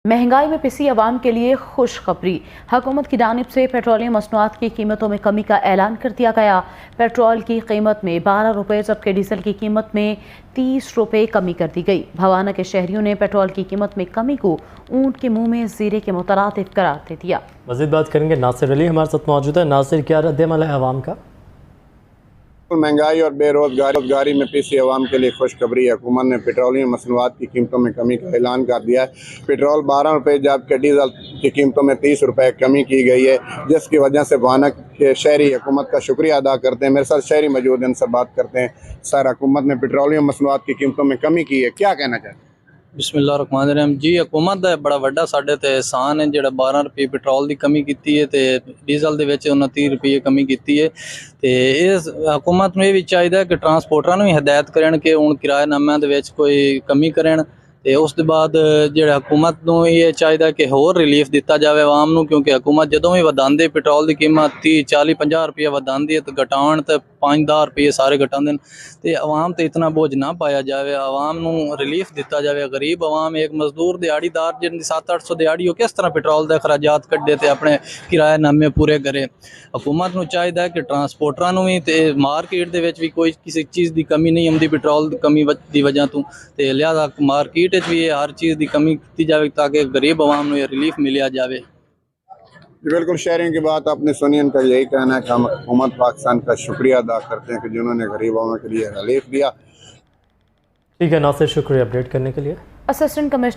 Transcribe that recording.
महंगाई में पिसी अवाम के लिए खुशखबरी। हुकूमत की जानिब से पेट्रोलियम मसनूआत की कीमतों में कमी का ऐलान कर दिया गया। पेट्रोल की कीमत में 12 रुपये जबकि डीजल की कीमत में 30 रुपये कमी कर दी गई। भवाना के शहरियों ने पेट्रोल की कीमत में कमी को ऊंट के मुंह में जीरे के मुतरादिफ करार दे दिया। मज़ीद बात करेंगे, नासिर अली हमारे साथ मौजूद है। नासिर, क्या रद्द-ए-अमल है अवाम का? महंगाई और बेरोजगारी में पिसी अवाम के लिए खुशखबरी है। हुकूमत ने पेट्रोलियम मसनूआत की कीमतों में कमी का ऐलान कर दिया है। पेट्रोल 12 रुपये जबकि डीजल की कीमतों में 30 रुपये कमी की गई है, जिसकी वजह से भवाना के शहरी हुकूमत का शुक्रिया अदा करते हैं। मेरे साथ शहरी मौजूद हैं, उनसे बात करते हैं। सर, हुकूमत ने पेट्रोलियम मसनूआत की कीमतों में कमी की है, क्या कहना चाहते हैं? बिस्मिल्लाहिर्रहमानिर्रहीम जी, हुकूमत दा बड़ा वड्डा साडे ते एहसान है जिहड़ा 12 रुपये पेट्रोल दी कमी कीती है ते डीजल दे विच 29 रुपये कमी कीती है। ते इस हुकूमत नूं भी चाहिए कि ट्रांसपोर्टरां नूं भी हिदायत करन कि हुण किराएनामिਆਂ दे विच कोई कमी करन ते उस दे बाद जिहड़ा हुकूमत नूं ये चाहिए कि होर रिलीफ दिता जाए आवाम नूं, क्योंकि हुकूमत जदों भी वधांदी पेट्रोल की कीमत 30 40 50 रुपये वधांदी है तो घटाउण तो 5-10 रुपये सारे घटाते हैं तो आवाम तो इतना बोझ ना पाया जाए, आवाम नूं रिलीफ दिता जाए। गरीब आवाम, एक मजदूर दिहाड़ीदार जिनकी 700-800 दिहाड़ी हो किस तरह पेट्रोल के अखराजात कड्डे तो अपने किराएनामे पूरे करे। हुकूमत नूं चाहिए कि ट्रांसपोर्टरां नूं भी ते मार्केट दे विच भी कोई किसी चीज़ की कमी नहीं आती पेट्रोल की कमी की वजह तो, लिहाजा मार्केट भी हर चीज़ की कमी की जाए ताकि गरीब आवाम नूं रिलीफ मिलिया जाए। बिल्कुल, शहरियों की बात आपने सुनी। इनका यही कहना है कि हम हुकूमत पाकिस्तान का शुक्रिया अदा करते हैं कि जिन्होंने गरीब आवाम के लिए रिलीफ दिया। ठीक है नासिर, शुक्रिया अपडेट करने के लिए। Assistant commissioner